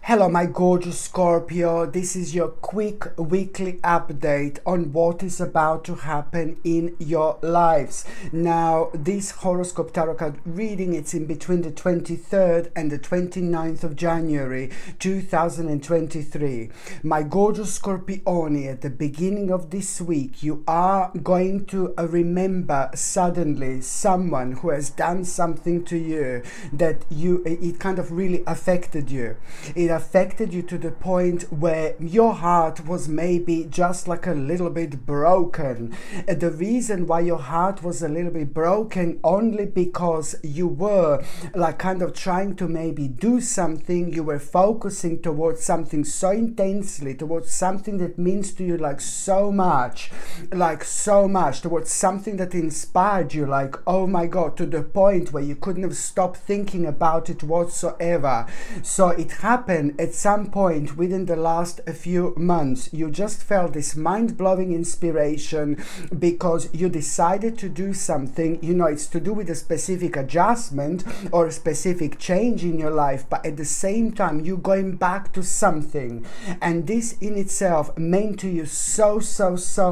Hello my gorgeous Scorpio, this is your quick weekly update on what is about to happen in your lives. Now this horoscope tarot card reading, it's in between the 23rd and the 29th of January 2023. My gorgeous Scorpione, at the beginning of this week you are going to remember suddenly someone who has done something to you that it kind of really affected you. It affected you to the point where your heart was maybe just like a little bit broken. The reason why your heart was a little bit broken only because you were like kind of trying to maybe do something, you were focusing towards something so intensely, towards something that means to you like so much, towards something that inspired you, like oh my god, to the point where you couldn't have stopped thinking about it whatsoever. So it happened at some point within the last few months. You just felt this mind-blowing inspiration because you decided to do something. You know, it's to do with a specific adjustment or a specific change in your life, but at the same time you're going back to something, and this in itself meant to you so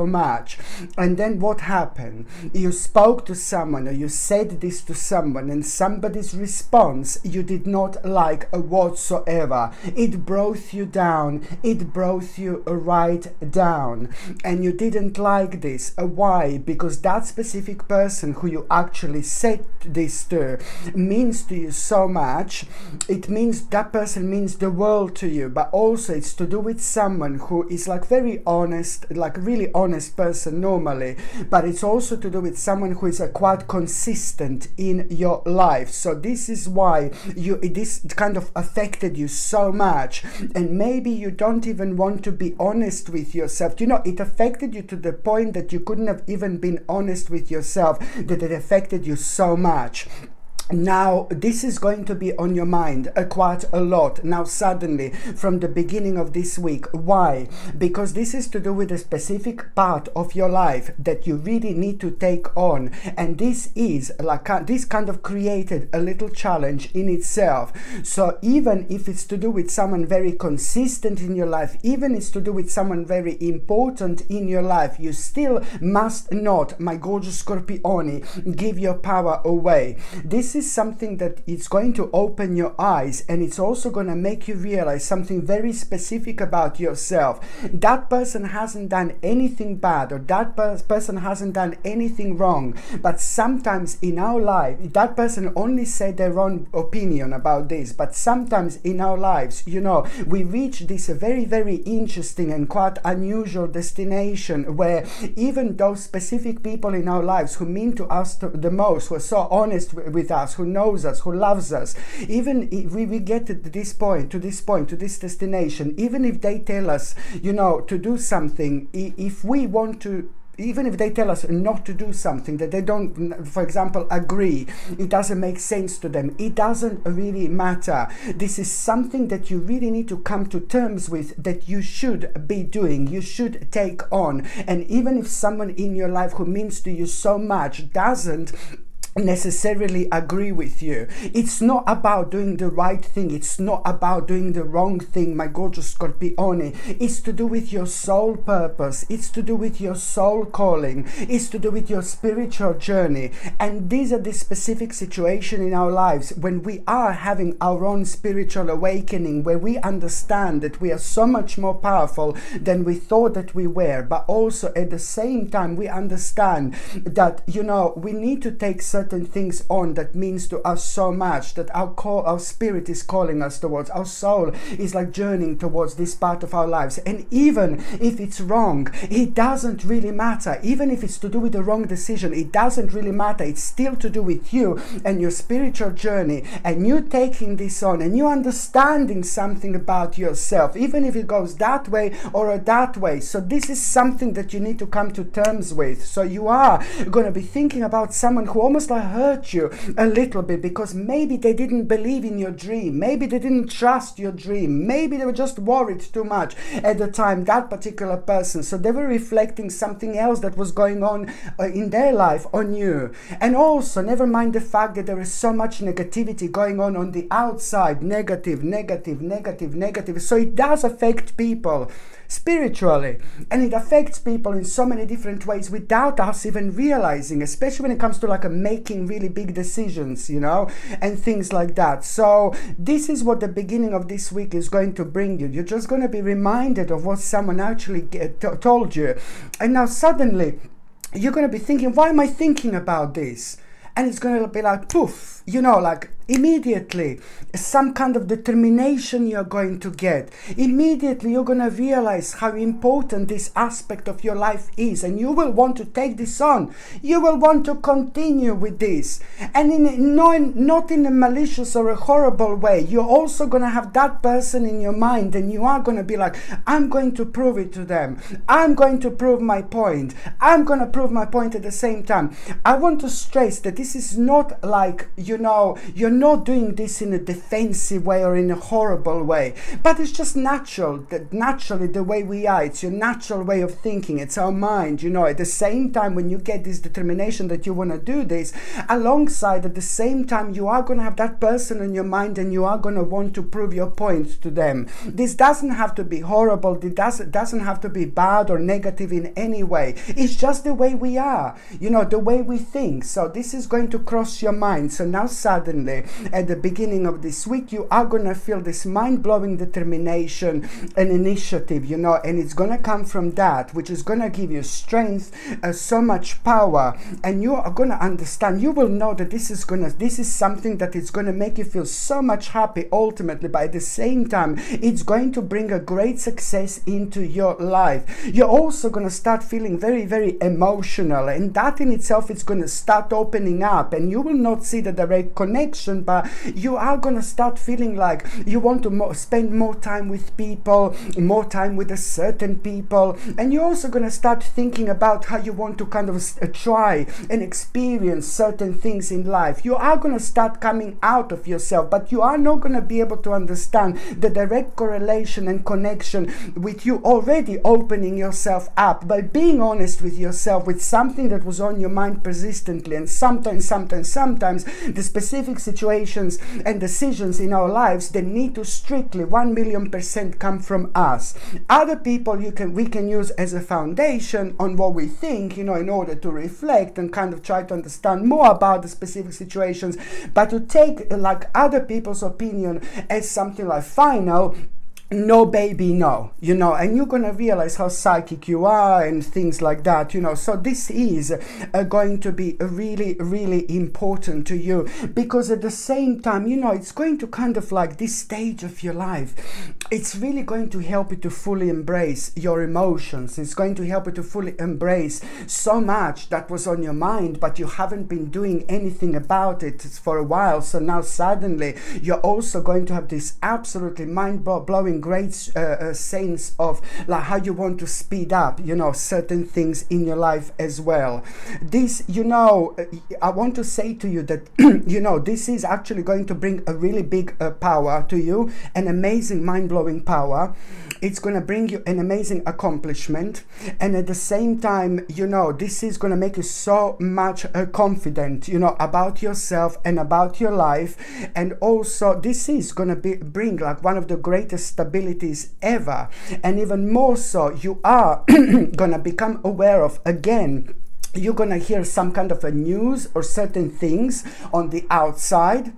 much. And then what happened? You spoke to someone or you said this to someone, and somebody's response you did not like whatsoever. It brought you down. It brought you right down, and you didn't like this. Why? Because that specific person who you actually said this to means to you so much. It means that person means the world to you, but also it's to do with someone who is like very honest, like really honest person normally, but it's also to do with someone who is quite consistent in your life. So this is why this kind of affected you so much, and maybe you don't even want to be honest with yourself. You know, it affected you to the point that you couldn't have even been honest with yourself, that it affected you so much. Now this is going to be on your mind quite a lot now suddenly from the beginning of this week. Why? Because this is to do with a specific part of your life that you really need to take on, and this is like this kind of created a little challenge in itself. So even if it's to do with someone very consistent in your life, even if it's to do with someone very important in your life, you still must not, my gorgeous Scorpione, give your power away. This is something that is going to open your eyes, and it's also going to make you realize something very specific about yourself. That person hasn't done anything bad, or that person hasn't done anything wrong, but sometimes in our life that person only said their own opinion about this, but sometimes in our lives, you know, we reach this very interesting and quite unusual destination where even those specific people in our lives who mean to us the most, who are so honest with us, who knows us, who loves us, even if we get to this point, to this destination, even if they tell us, you know, to do something, if we want to, even if they tell us not to do something that they don't, for example, agree, it doesn't make sense to them, it doesn't really matter. This is something that you really need to come to terms with, that you should be doing, you should take on. And even if someone in your life who means to you so much doesn't necessarily agree with you, it's not about doing the right thing, it's not about doing the wrong thing, my gorgeous Scorpione. It's to do with your soul purpose, it's to do with your soul calling, it's to do with your spiritual journey. And these are the specific situation in our lives when we are having our own spiritual awakening, where we understand that we are so much more powerful than we thought that we were, but also at the same time we understand that, you know, we need to take certain things on that means to us so much, that our spirit is calling us towards, our soul is like journeying towards this part of our lives. And even if it's wrong, it doesn't really matter. Even if it's to do with the wrong decision, it doesn't really matter. It's still to do with you and your spiritual journey, and you taking this on, and you understanding something about yourself, even if it goes that way or that way. So this is something that you need to come to terms with. So you are going to be thinking about someone who almost like hurt you a little bit, because maybe they didn't believe in your dream, maybe they didn't trust your dream, maybe they were just worried too much at the time, that particular person. So they were reflecting something else that was going on in their life on you. And also, never mind the fact that there is so much negativity going on the outside, negative. So it does affect people spiritually, and it affects people in so many different ways without us even realizing, especially when it comes to like making really big decisions, you know, and things like that. So this is what the beginning of this week is going to bring you. You're just going to be reminded of what someone actually told you, and now suddenly you're going to be thinking, why am I thinking about this? And it's going to be like poof, you know, like immediately some kind of determination you're going to get. Immediately you're going to realize how important this aspect of your life is, and you will want to take this on. You will want to continue with this, and not in a malicious or a horrible way. You're also going to have that person in your mind, and you are going to be like, I'm going to prove it to them. I'm going to prove my point. I'm going to prove my point at the same time. I want to stress that this is not like, you know, you're not doing this in a defensive way or in a horrible way, but it's just natural, naturally the way we are. It's your natural way of thinking. It's our mind, you know. At the same time, when you get this determination that you want to do this, alongside at the same time you are going to have that person in your mind, and you are going to want to prove your point to them. This doesn't have to be horrible. It doesn't have to be bad or negative in any way. It's just the way we are, you know, the way we think. So this is going to cross your mind. So now suddenly at the beginning of this week, you are going to feel this mind-blowing determination and initiative, you know, and it's going to come from that, which is going to give you strength, so much power, and you are going to understand, you will know that this is something that is going to make you feel so much happy ultimately, but at the same time it's going to bring a great success into your life. You're also going to start feeling very, very emotional, and that in itself is going to start opening up, and you will not see the direct connection, but you are going to start feeling like you want to spend more time with people, more time with a certain people, and you're also going to start thinking about how you want to kind of try and experience certain things in life. You are going to start coming out of yourself, but you are not going to be able to understand the direct correlation and connection with you already opening yourself up by being honest with yourself with something that was on your mind persistently. And sometimes the specific situations and decisions in our lives, they need to strictly 1,000,000% come from us. Other people we can use as a foundation on what we think, you know, in order to reflect and kind of try to understand more about the specific situations, but to take like other people's opinion as something like final, no baby, no, you know, and you're going to realize how psychic you are and things like that, you know. So this is going to be really, really important to you, because at the same time, you know, it's going to kind of like this stage of your life, it's really going to help you to fully embrace your emotions. It's going to help you to fully embrace so much that was on your mind, but you haven't been doing anything about it for a while. So now suddenly you're also going to have this absolutely mind-blowing great sense of like how you want to speed up, you know, certain things in your life as well. This, you know, I want to say to you that you know, this is actually going to bring a really big power to you, an amazing mind-blowing power. It's going to bring you an amazing accomplishment, and at the same time, you know, this is going to make you so much confident, you know, about yourself and about your life. And also this is going to bring like one of the greatest stabilities ever, and even more so, you are going to become aware of, again, you're going to hear some kind of a news or certain things on the outside.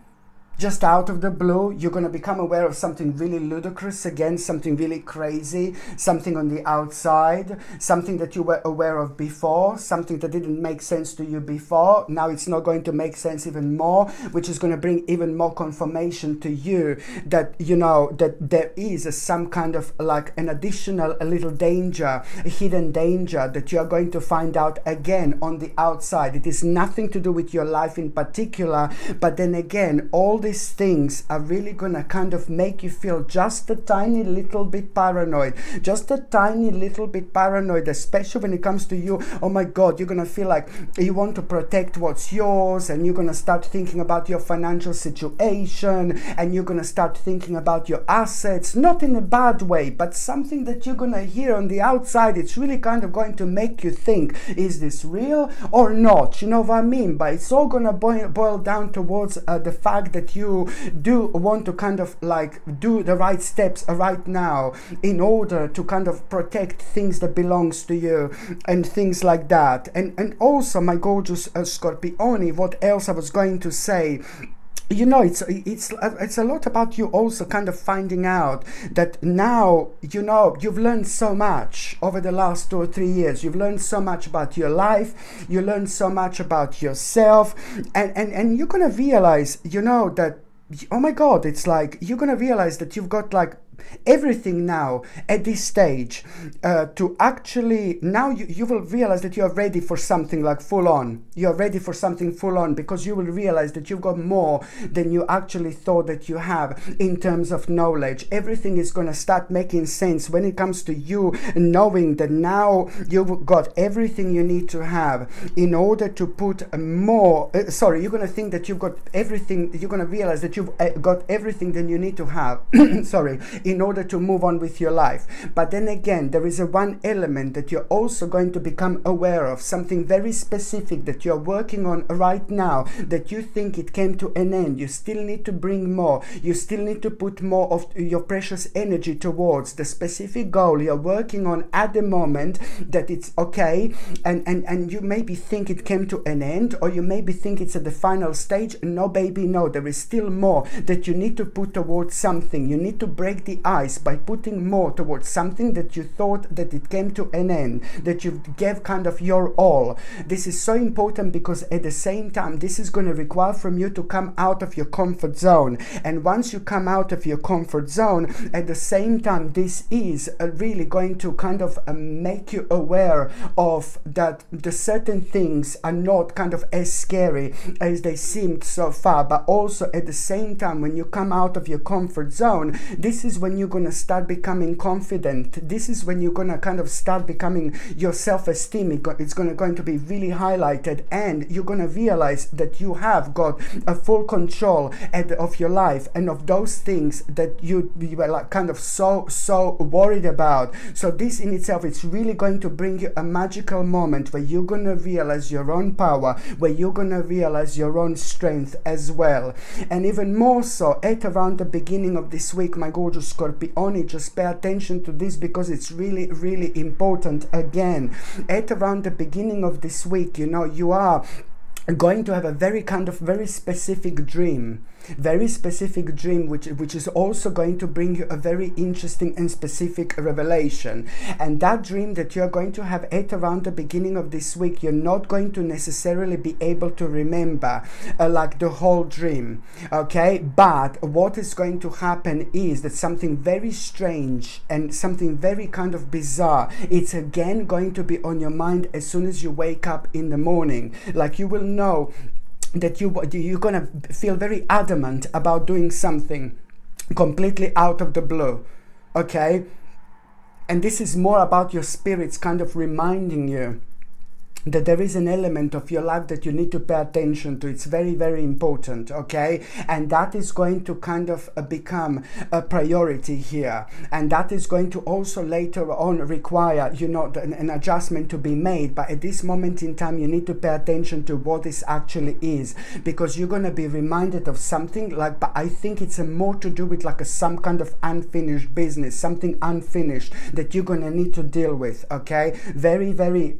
Just out of the blue, you're going to become aware of something really ludicrous again, something really crazy, something on the outside, something that you were aware of before, something that didn't make sense to you before. Now it's not going to make sense even more, which is going to bring even more confirmation to you that, you know, that there is some kind of like an additional a little danger, a hidden danger that you are going to find out again on the outside. It is nothing to do with your life in particular, but then again, all these things are really gonna kind of make you feel just a tiny little bit paranoid, just a tiny little bit paranoid, especially when it comes to you. Oh my God, you're gonna feel like you want to protect what's yours, and you're gonna start thinking about your financial situation, and you're gonna start thinking about your assets, not in a bad way, but something that you're gonna hear on the outside. It's really kind of going to make you think, is this real or not? You know what I mean? But it's all gonna boil down towards the fact that you do want to kind of like do the right steps right now in order to kind of protect things that belongs to you and things like that. And also, my gorgeous Scorpione, what else I was going to say, you know, it's a lot about you also kind of finding out that now, you know, you've learned so much over the last 2 or 3 years. You've learned so much about your life, you learned so much about yourself, and you're gonna realize, you know, that, oh my God, it's like you're gonna realize that you've got like everything now at this stage to actually, now you will realize that you are ready for something like full on. You're ready for something full on, because you will realize that you've got more than you actually thought that you have in terms of knowledge. Everything is going to start making sense when it comes to you knowing that now you've got everything you need to have in order to put more, you're going to think that you've got everything, you're going to realize that you've got everything that you need to have in order to move on with your life. But then again, there is one element that you're also going to become aware of, something very specific that you're working on right now, that you think it came to an end. You still need to bring more, you still need to put more of your precious energy towards the specific goal you're working on at the moment, that it's okay, and you maybe think it came to an end, or you maybe think it's at the final stage. No baby, no, there is still more that you need to put towards something. You need to break the ice by putting more towards something that you thought that it came to an end, that you gave kind of your all. This is so important, because at the same time this is going to require from you to come out of your comfort zone. And once you come out of your comfort zone, at the same time this is really going to kind of make you aware of that the certain things are not kind of as scary as they seemed so far. But also at the same time, when you come out of your comfort zone, this is when you're going to start becoming confident. This is when you're going to kind of start becoming, your self-esteem, it's going to be really highlighted, and you're going to realize that you have got a full control of your life and of those things that you were like kind of so worried about. So this in itself, it's really going to bring you a magical moment where you're going to realize your own power, where you're going to realize your own strength as well. And even more so at around the beginning of this week, my gorgeous Scorpione, just pay attention to this, because it's really, really important. Again, at around the beginning of this week, you know, you are going to have a very specific dream, which is also going to bring you a very interesting and specific revelation. And that dream that you're going to have at around the beginning of this week, you're not going to necessarily be able to remember like the whole dream, okay? But what is going to happen is that something very strange and something very kind of bizarre, it's again going to be on your mind as soon as you wake up in the morning. Like, you will know that you're gonna feel very adamant about doing something completely out of the blue, okay? And this is more about your spirits kind of reminding you that there is an element of your life that you need to pay attention to. It's very, very important, okay? And that is going to kind of become a priority here. And that is going to also later on require, you know, an adjustment to be made. But at this moment in time, you need to pay attention to what this actually is, because you're going to be reminded of something like, but I think it's more to do with like some kind of unfinished business, something unfinished that you're going to need to deal with, okay? Very, very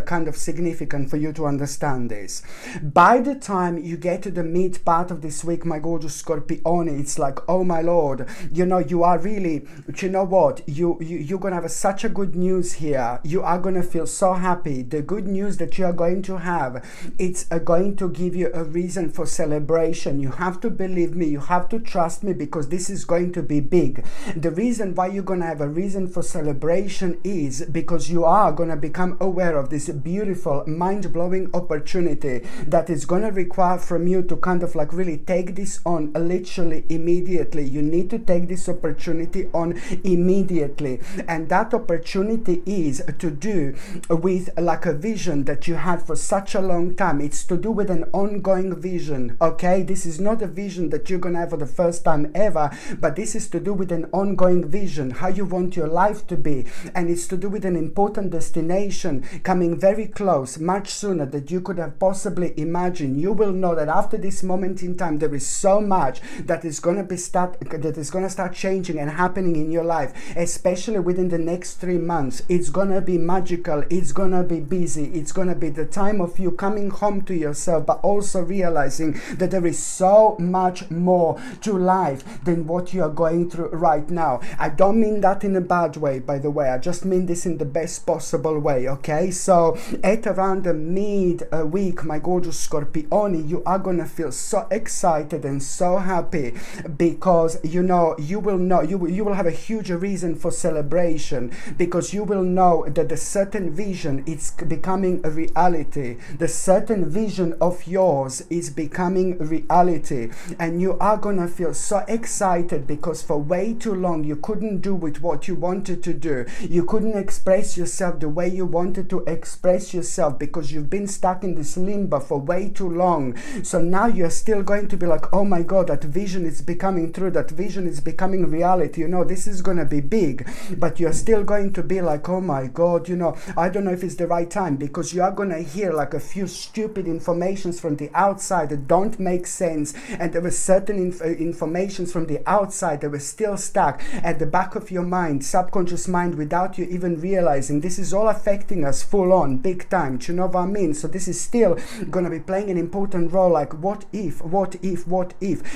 kind of significant for you to understand this. By the time you get to the mid part of this week, my gorgeous Scorpione, it's like, oh my lord, you know, you are really, you know what, you're gonna have such a good news here. You are gonna feel so happy. The good news that you are going to have, it's going to give you a reason for celebration. You have to believe me, you have to trust me, because this is going to be big. The reason why you're gonna have a reason for celebration is because you are gonna become aware of this beautiful beautiful, mind-blowing opportunity that is going to require from you to kind of like really take this on literally immediately. You need to take this opportunity on immediately, and that opportunity is to do with like a vision that you had for such a long time. It's to do with an ongoing vision, okay? This is not a vision that you're gonna have for the first time ever, but this is to do with an ongoing vision, how you want your life to be, and it's to do with an important destination coming very close, much sooner than you could have possibly imagined. You will know that after this moment in time, there is so much that is going to start changing and happening in your life, especially within the next 3 months. It's going to be magical. It's going to be busy. It's going to be the time of you coming home to yourself, but also realizing that there is so much more to life than what you are going through right now. I don't mean that in a bad way, by the way. I just mean this in the best possible way, okay? So at around the mid-week, my gorgeous Scorpioni, you are going to feel so excited and so happy, because you will have a huge reason for celebration, because you will know that the certain vision is becoming a reality. The certain vision of yours is becoming reality, and you are going to feel so excited because for way too long you couldn't do with what you wanted to do. You couldn't express yourself the way you wanted to express yourself because you've been stuck in this limbo for way too long. So now you're still going to be like, oh my God, that vision is becoming true, that vision is becoming reality. You know, this is going to be big, but you're still going to be like, oh my God, you know, I don't know if it's the right time, because you are going to hear like a few stupid informations from the outside that don't make sense, and there were certain informations from the outside that were still stuck at the back of your mind, subconscious mind, without you even realizing. This is all affecting us full on, big time. Do you know what I mean? So this is still going to be playing an important role, like what if,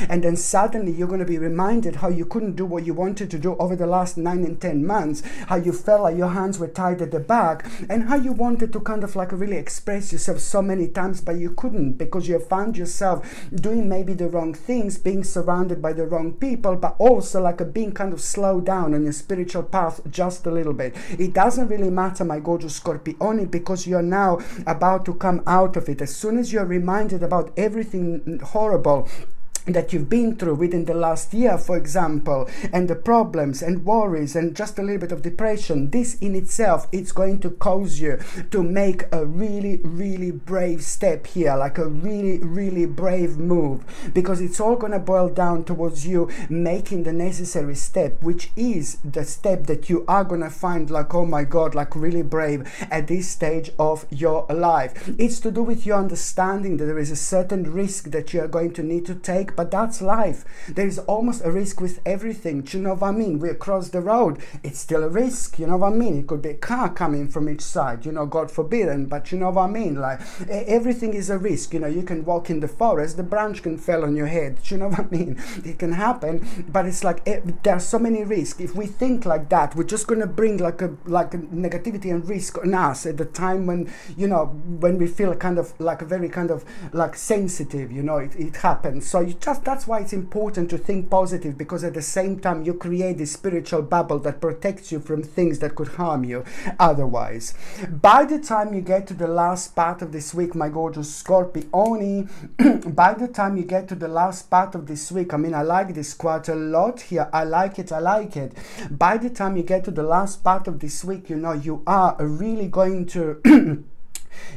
and then suddenly you're going to be reminded how you couldn't do what you wanted to do over the last 9 and 10 months, how you felt like your hands were tied at the back, and how you wanted to kind of like really express yourself so many times, but you couldn't, because you found yourself doing maybe the wrong things, being surrounded by the wrong people, but also like being kind of slowed down on your spiritual path just a little bit. It doesn't really matter, my gorgeous Scorpione, because you're now about to come out of it. As soon as you're reminded about everything horrible that you've been through within the last year, for example, and the problems and worries and just a little bit of depression, this in itself, it's going to cause you to make a really, really brave step here, like a really, really brave move, because it's all going to boil down towards you making the necessary step, which is the step that you are going to find like, oh my God, like really brave at this stage of your life. It's to do with your understanding that there is a certain risk that you are going to need to take, but that's life. There is almost a risk with everything. Do you know what I mean? We cross the road, it's still a risk. You know what I mean? It could be a car coming from each side, you know, God forbid, but you know what I mean? Like everything is a risk. You know, you can walk in the forest, the branch can fall on your head. Do you know what I mean? It can happen, but it's like there are so many risks. If we think like that, we're just going to bring like a negativity and risk on us at the time when, you know, when we feel kind of like a very kind of like sensitive, you know, it happens. So that's why it's important to think positive, because at the same time you create this spiritual bubble that protects you from things that could harm you otherwise. By the time you get to the last part of this week, my gorgeous Scorpione, by the time you get to the last part of this week, I mean, I like this quite a lot here. I like it. By the time you get to the last part of this week, you know, you are really going to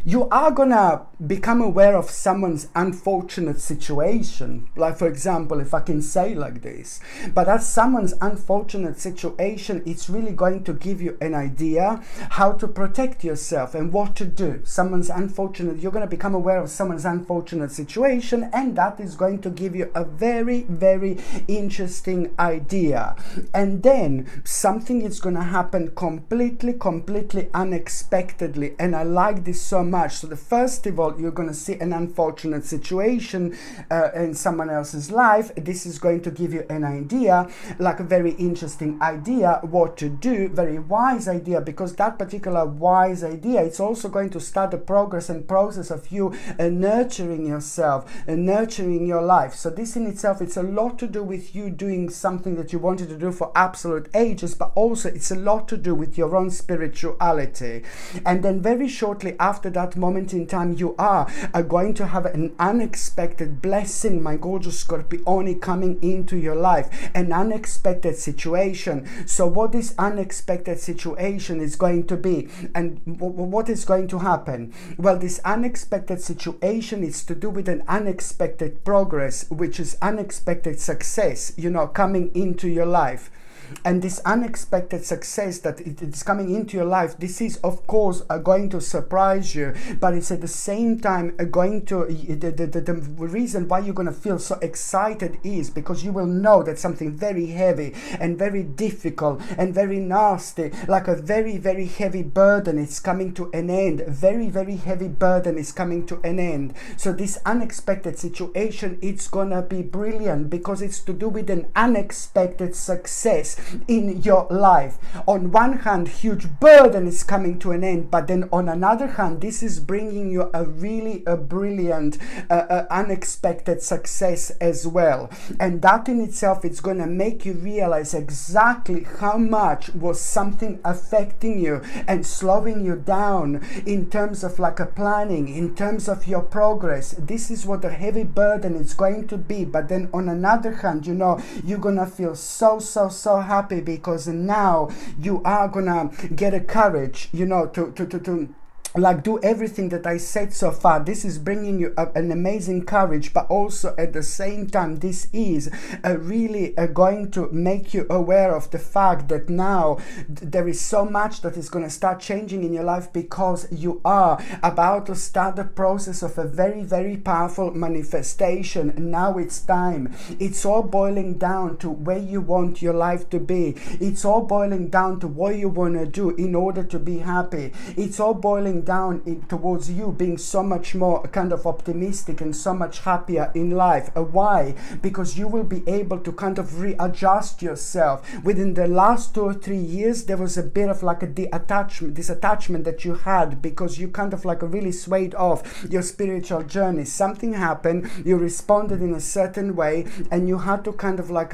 you are gonna become aware of someone's unfortunate situation. Like, for example, if I can say like this, but that someone's unfortunate situation, it's really going to give you an idea how to protect yourself and what to do. Someone's unfortunate, you're going to become aware of someone's unfortunate situation, and that is going to give you a very, very interesting idea. And then something is going to happen completely unexpectedly, and I like this so much. So the first of all, difficult, you're going to see an unfortunate situation in someone else's life, this is going to give you an idea, like a very interesting idea what to do, very wise idea, because that particular wise idea, it's also going to start the progress and process of you nurturing yourself and nurturing your life. So this in itself, it's a lot to do with you doing something that you wanted to do for absolute ages, but also it's a lot to do with your own spirituality. And then very shortly after that moment in time, you are going to have an unexpected blessing, my gorgeous Scorpione, coming into your life, an unexpected situation. So what this unexpected situation is going to be, and what is going to happen? Well, this unexpected situation is to do with an unexpected progress, which is unexpected success, you know, coming into your life. And this unexpected success that it's coming into your life, this is of course going to surprise you, but it's at the same time going to, the reason why you're going to feel so excited is because you will know that something very heavy and very difficult and very nasty, like a very, very heavy burden, is coming to an end. Very, very heavy burden is coming to an end. So this unexpected situation, it's gonna be brilliant because it's to do with an unexpected success in your life. On one hand, huge burden is coming to an end, but then on another hand, this is bringing you a really brilliant unexpected success as well. And that in itself, it's going to make you realize exactly how much was something affecting you and slowing you down in terms of like a planning, in terms of your progress. This is what the heavy burden is going to be. But then on another hand, you know, you're gonna feel so happy because now you are gonna get a courage, you know, to like do everything that I said so far. This is bringing you an amazing courage, but also at the same time, this is really going to make you aware of the fact that now there is so much that is going to start changing in your life, because you are about to start the process of a very, very powerful manifestation. Now it's time. It's all boiling down to where you want your life to be. It's all boiling down to what you want to do in order to be happy. It's all boiling down towards you being so much more kind of optimistic and so much happier in life. Why? Because you will be able to kind of readjust yourself. Within the last 2 or 3 years, there was a bit of like a disattachment that you had, because you kind of like really swayed off your spiritual journey. Something happened, you responded in a certain way, and you had to kind of like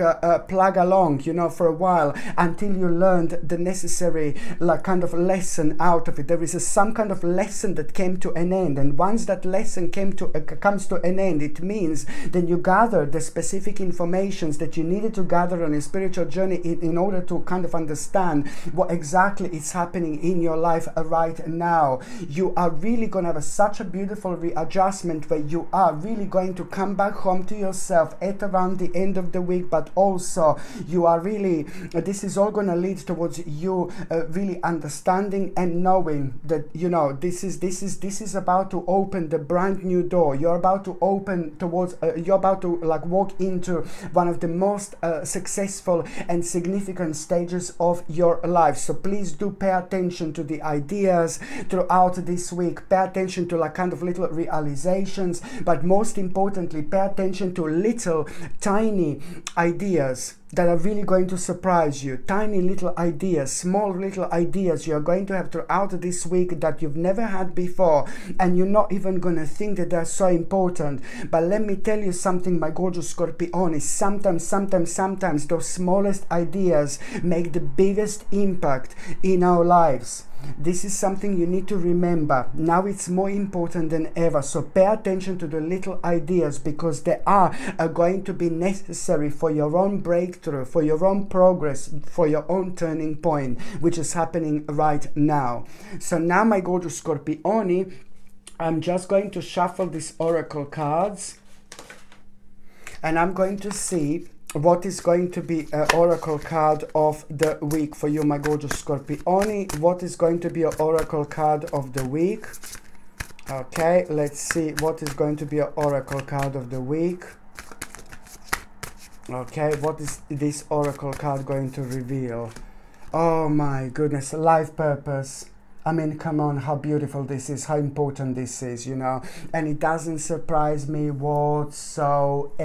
plug along, you know, for a while until you learned the necessary like kind of lesson out of it. There is some kind of lesson that came to an end, and once that lesson comes to an end, it means then you gather the specific informations that you needed to gather on a spiritual journey in order to kind of understand what exactly is happening in your life right now. You are really going to have such a beautiful readjustment where you are really going to come back home to yourself at around the end of the week, but also you are really, this is all going to lead towards you really understanding and knowing that, you know, this is about to open the brand new door. You're about to open towards you're about to like walk into one of the most successful and significant stages of your life. So please do pay attention to the ideas throughout this week. Pay attention to like kind of little realizations, but most importantly, pay attention to little tiny ideas that are really going to surprise you. Tiny little ideas, small little ideas you're going to have throughout this week that you've never had before, and you're not even going to think that they're so important. But let me tell you something, my gorgeous Scorpione, sometimes those smallest ideas make the biggest impact in our lives. This is something you need to remember. Now it's more important than ever. So pay attention to the little ideas, because they are going to be necessary for your own breakthrough, for your own progress, for your own turning point, which is happening right now. So now, my gorgeous Scorpione, I'm just going to shuffle these oracle cards, and I'm going to see what is going to be an oracle card of the week for you, my gorgeous Scorpione. What is going to be an oracle card of the week? Okay, let's see what is going to be an oracle card of the week. Okay, what is this oracle card going to reveal? Oh my goodness, life purpose. I mean, come on, how beautiful this is, how important this is, you know, and it doesn't surprise me whatsoever.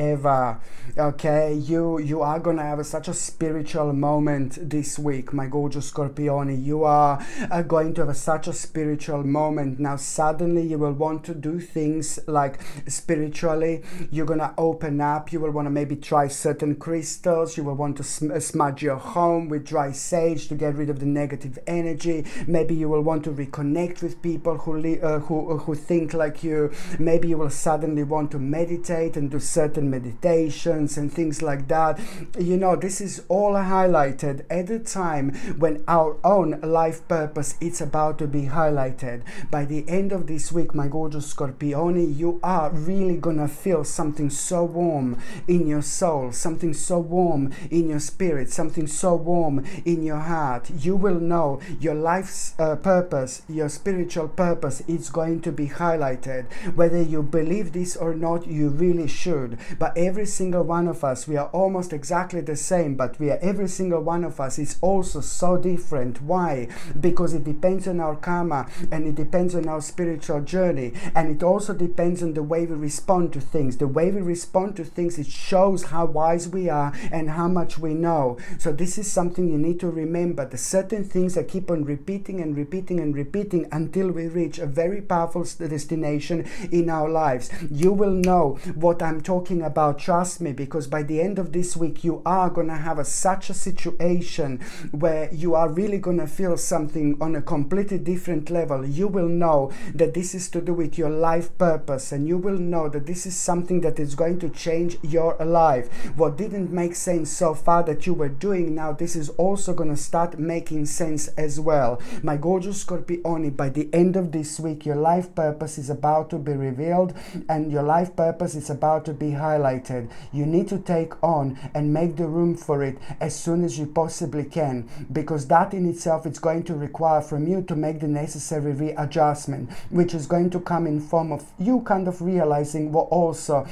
Okay, you are gonna have such a spiritual moment this week, my gorgeous Scorpione. You are going to have such a spiritual moment. Now suddenly you will want to do things like spiritually. You're gonna open up. You will want to maybe try certain crystals. You will want to smudge your home with dry sage to get rid of the negative energy. Maybe you will want to reconnect with people who think like you. Maybe you will suddenly want to meditate and do certain meditations and things like that. You know, this is all highlighted at the time when our own life purpose is about to be highlighted. By the end of this week, my gorgeous Scorpione, you are really gonna feel something so warm in your soul, something so warm in your spirit, something so warm in your heart. You will know your life's purpose, your spiritual purpose is going to be highlighted. Whether you believe this or not, you really should. But every single one of us, we are almost exactly the same, but every single one of us is also so different. Why? Because it depends on our karma, and it depends on our spiritual journey, and it also depends on the way we respond to things. The way we respond to things, it shows how wise we are and how much we know. So this is something you need to remember. The certain things that keep on repeating and repeating and repeating until we reach a very powerful destination in our lives. You will know what I'm talking about, trust me, because by the end of this week you are gonna have such a situation where you are really gonna feel something on a completely different level. You will know that this is to do with your life purpose, and you will know that this is something that is going to change your life. What didn't make sense so far that you were doing, now this is also gonna start making sense as well. My gorgeous Scorpione, by the end of this week your life purpose is about to be revealed, and your life purpose is about to be highlighted. You need to take on and make the room for it as soon as you possibly can, because that in itself is going to require from you to make the necessary readjustment, which is going to come in form of you kind of realizing what also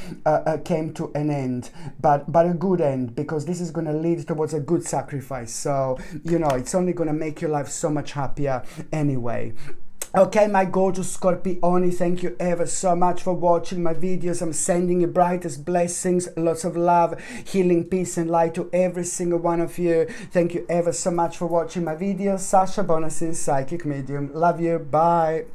came to an end, but a good end, because this is going to lead towards a good sacrifice. So you know, it's only going to make your life so much happier anyway. Okay, my gorgeous Scorpione, thank you ever so much for watching my videos. I'm sending you brightest blessings, lots of love, healing, peace and light to every single one of you. Thank you ever so much for watching my videos. Sasha Bonasin, Psychic Medium. Love you. Bye.